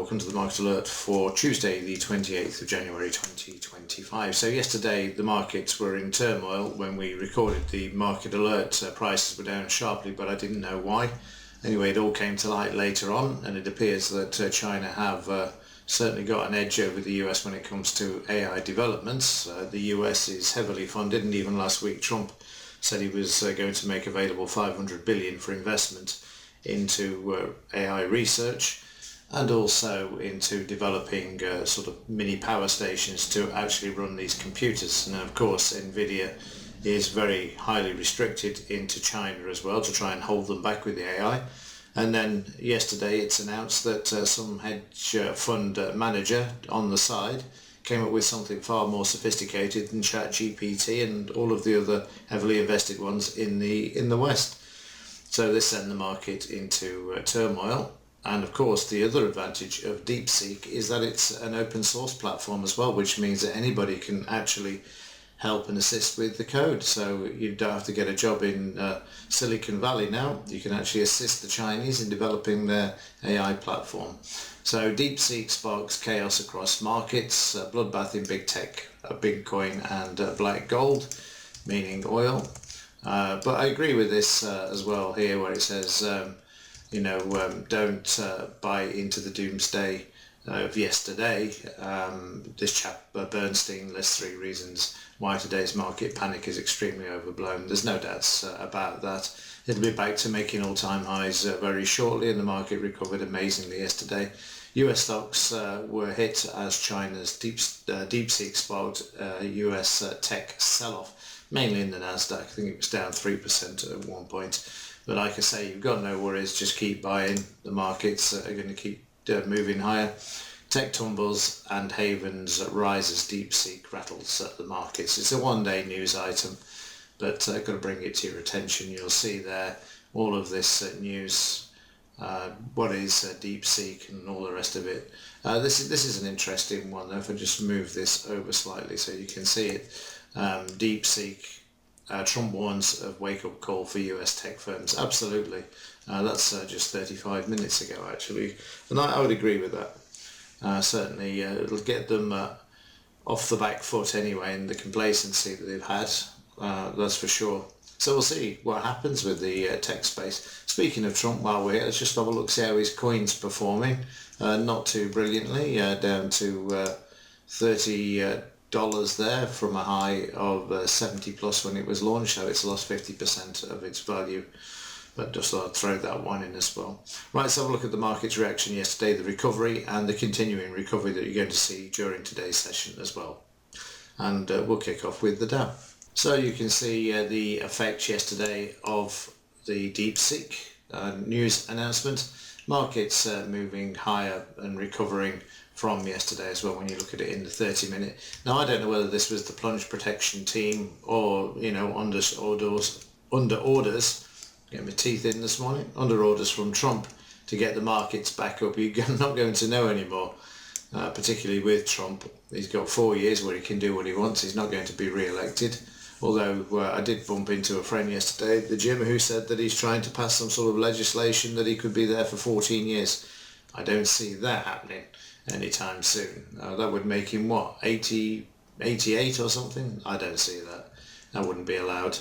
welcome to the Market Alert for Tuesday the 28th of January 2025. So yesterday the markets were in turmoil. When we recorded the Market Alert, prices were down sharply, but I didn't know why. Anyway, it all came to light later on, and it appears that China have certainly got an edge over the US when it comes to AI developments. The US is heavily funded, and even last week Trump said he was going to make available $500 billion for investment into AI research and also into developing sort of mini power stations to actually run these computers. And of course NVIDIA is very highly restricted into China as well to try and hold them back with the AI. And then yesterday it's announced that some hedge fund manager on the side came up with something far more sophisticated than ChatGPT and all of the other heavily invested ones in the West. So this sent the market into turmoil. And of course the other advantage of Deepseek is that it's an open source platform as well, which means that anybody can actually help and assist with the code. So you don't have to get a job in Silicon Valley now. You can actually assist the Chinese in developing their AI platform. So Deepseek sparks chaos across markets, bloodbath in big tech, Bitcoin and black gold, meaning oil. But I agree with this as well here, where it says, don't buy into the doomsday of yesterday. This chap Bernstein lists 3 reasons why today's market panic is extremely overblown. There's no doubts about that. It'll be back to making all-time highs very shortly, and the market recovered amazingly yesterday. US stocks were hit as China's Deepseek sparked US tech sell-off, mainly in the Nasdaq. I think it was down 3% at one point. But like I say, you've got no worries, just keep buying. The markets are going to keep moving higher. Tech tumbles and havens rises, Deepseek rattles at the markets. It's a one-day news item, but I've got to bring it to your attention. You'll see there all of this news, what is Deepseek and all the rest of it. This is an interesting one though. If I just move this over slightly so you can see it. Deepseek, Trump warns of wake-up call for US tech firms. Absolutely. That's just 35 minutes ago actually, and I would agree with that. Certainly it'll get them off the back foot anyway, and the complacency that they've had, that's for sure. So we'll see what happens with the tech space. Speaking of Trump, while we're here, let's just have a look, see how his coin's performing. Not too brilliantly, down to $30 there from a high of 70 plus when it was launched, so it's lost 50% of its value. But just thought I'd throw that one in as well. Right, let's have a look at the market's reaction yesterday, the recovery and the continuing recovery that you're going to see during today's session as well. And we'll kick off with the Dow. So you can see the effect yesterday of the Deepseek news announcement. Markets moving higher and recovering from yesterday as well when you look at it in the 30-minute. Now I don't know whether this was the plunge protection team or under orders. Get my teeth in this morning, under orders from Trump to get the markets back up. You're not going to know anymore, particularly with Trump. He's got 4 years where he can do what he wants. He's not going to be re-elected. Although I did bump into a friend yesterday at the gym who said that he's trying to pass some sort of legislation that he could be there for 14 years. I don't see that happening anytime soon. That would make him, what, 88 or something? I don't see that. That wouldn't be allowed.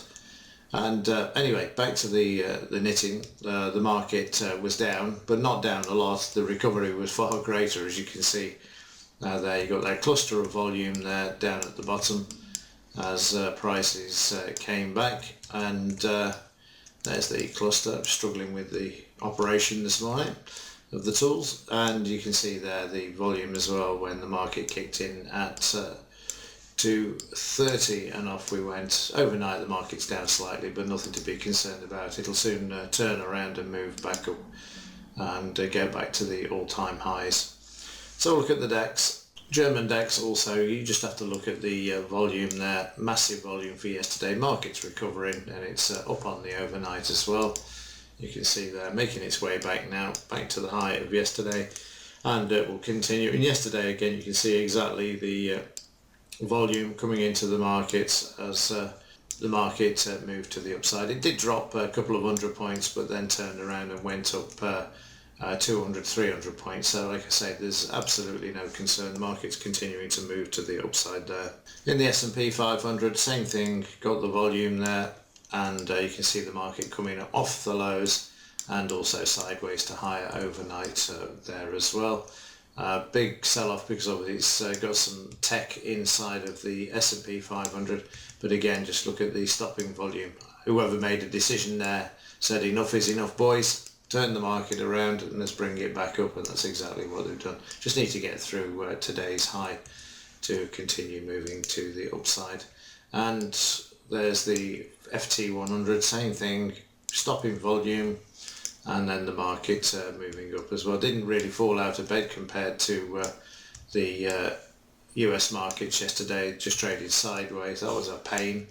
And anyway, back to the knitting. The market was down, but not down a lot. The recovery was far greater, as you can see. There you got that cluster of volume there down at the bottom as prices came back, and there's the cluster. I'm struggling with the operation this morning of the tools, and you can see there the volume as well when the market kicked in at 230 and off we went. Overnight the market's down slightly, but nothing to be concerned about. It'll soon turn around and move back up and go back to the all-time highs. So look at the DAX. German DAX also, you just have to look at the volume there. Massive volume for yesterday. Market's recovering and it's up on the overnight as well. You can see there making its way back now, back to the high of yesterday, and it will continue. And yesterday again you can see exactly the volume coming into the markets as the market moved to the upside. It did drop a couple of 100 points, but then turned around and went up 200, 300 points. So like I say, there's absolutely no concern. The market's continuing to move to the upside there. In the S&P 500, same thing, got the volume there, and you can see the market coming off the lows and also sideways to higher overnight there as well. Big sell-off because obviously it's got some tech inside of the S&P 500, but again, just look at the stopping volume. Whoever made a decision there said enough is enough, boys, turn the market around and let's bring it back up, and that's exactly what they've done. Just need to get through today's high to continue moving to the upside. And there's the FT100, same thing, stopping volume, and then the market moving up as well. Didn't really fall out of bed compared to the US markets yesterday, just traded sideways. That was a pain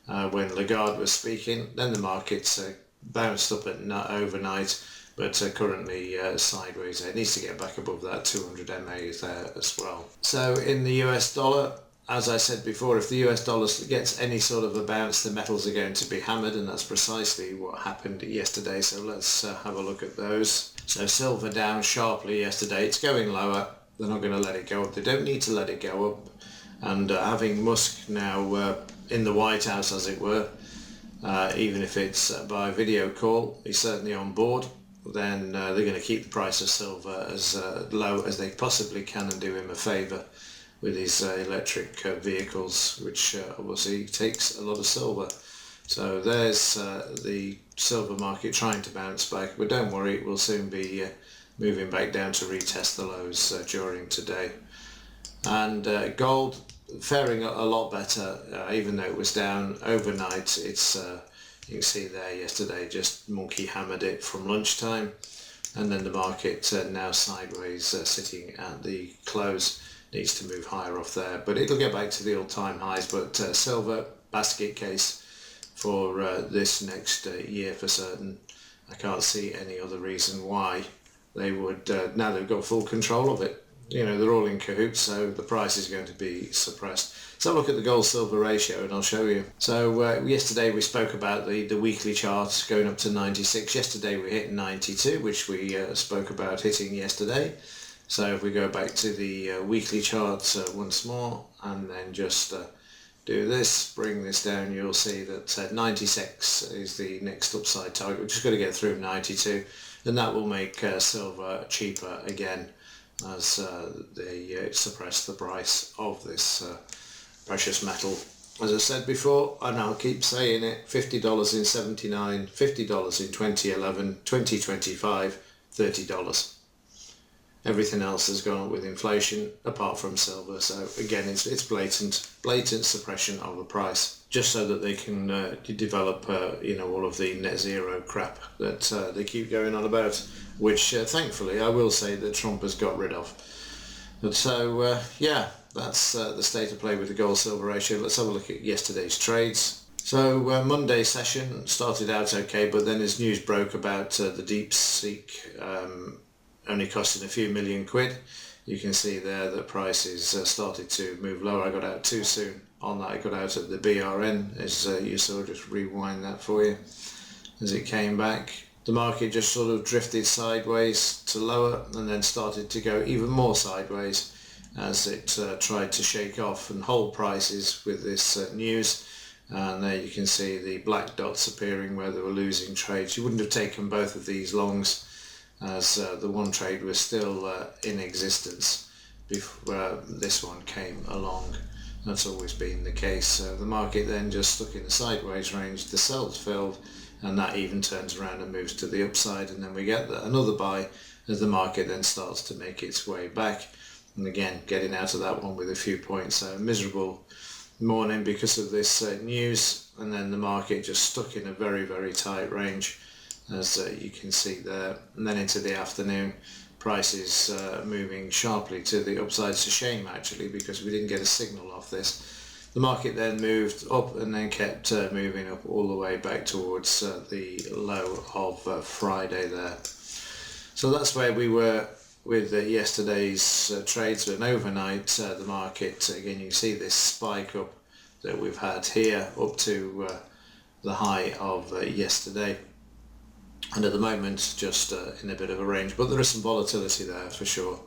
when Lagarde was speaking. Then the markets bounced up at overnight, but currently sideways. It needs to get back above that 200 MA there as well. So in the US dollar, as I said before, if the US dollar gets any sort of a bounce, the metals are going to be hammered, and that's precisely what happened yesterday. So let's have a look at those. So silver down sharply yesterday. It's going lower. They're not going to let it go up. They don't need to let it go up. And having Musk now in the White House, as it were, even if it's by video call, he's certainly on board, then they're going to keep the price of silver as low as they possibly can and do him a favour with his electric vehicles, which obviously takes a lot of silver. So there's the silver market trying to bounce back, but don't worry, it will soon be moving back down to retest the lows during today. And gold faring a lot better, even though it was down overnight. It's you can see there yesterday just monkey hammered it from lunchtime, and then the market now sideways sitting at the close. Needs to move higher off there, but it'll get back to the all-time highs. But silver basket case for this next year for certain. I can't see any other reason why they would, now they've got full control of it. You know, they're all in cahoots, so the price is going to be suppressed. So look at the gold-silver ratio and I'll show you. So yesterday we spoke about the weekly chart going up to 96. Yesterday we hit 92, which we spoke about hitting yesterday. So if we go back to the weekly chart once more and then just do this, bring this down, you'll see that 96 is the next upside target. We've just got to get through 92, and that will make silver cheaper again as they suppress the price of this precious metal. As I said before, and I'll keep saying it, $50 in 79, $50 in 2011, 2025, $30. Everything else has gone up with inflation apart from silver. So again, it's blatant suppression of the price, just so that they can develop all of the net zero crap that they keep going on about, which thankfully I will say that Trump has got rid of. But so yeah, that's the state of play with the gold silver ratio. Let's have a look at yesterday's trades. So Monday session started out okay, but then as news broke about the Deepseek only costing a few million quid, you can see there that prices started to move lower. I got out too soon on that. I got out at the BRN, as you saw. Just rewind that for you. As it came back, the market just sort of drifted sideways to lower and then started to go even more sideways as it tried to shake off and hold prices with this news. And there you can see the black dots appearing where they were losing trades. You wouldn't have taken both of these longs, as the one trade was still in existence before this one came along. That's always been the case. So the market then just stuck in the sideways range, the sells filled, and that even turns around and moves to the upside, and then we get another buy as the market then starts to make its way back, and again getting out of that one with a few points. So a miserable morning because of this news, and then the market just stuck in a very, very tight range, as you can see there. And then into the afternoon, prices moving sharply to the upside. It's a shame actually, because we didn't get a signal off this. The market then moved up and then kept moving up all the way back towards the low of Friday there. So that's where we were with yesterday's trades. And overnight the market, again you can see this spike up that we've had here up to the high of yesterday. and at the moment just in a bit of a range, but there is some volatility there for sure.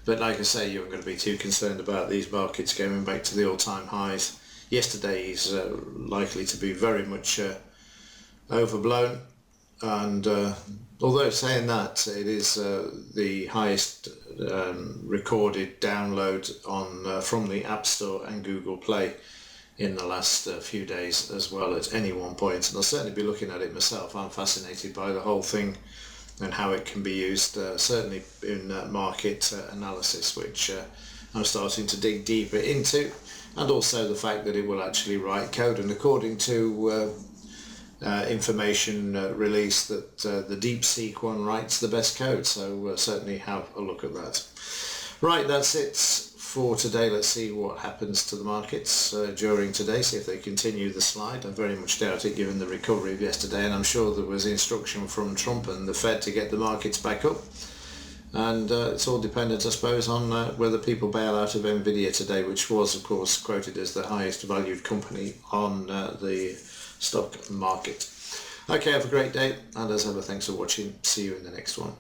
But like I say, you're not going to be too concerned about these markets going back to the all-time highs. Yesterday is likely to be very much overblown, and although saying that, it is the highest recorded download on from the App Store and Google Play in the last few days as well at any one point, and I'll certainly be looking at it myself. I'm fascinated by the whole thing and how it can be used, certainly in market analysis, which I'm starting to dig deeper into, and also the fact that it will actually write code, and according to information released, that the Deepseek one writes the best code, so certainly have a look at that. Right, that's it for today. Let's see what happens to the markets during today, see if they continue the slide. I very much doubt it given the recovery of yesterday, and I'm sure there was instruction from Trump and the Fed to get the markets back up, and it's all dependent, I suppose, on whether people bail out of Nvidia today, which was of course quoted as the highest valued company on the stock market. Okay, have a great day, and as ever, thanks for watching. See you in the next one.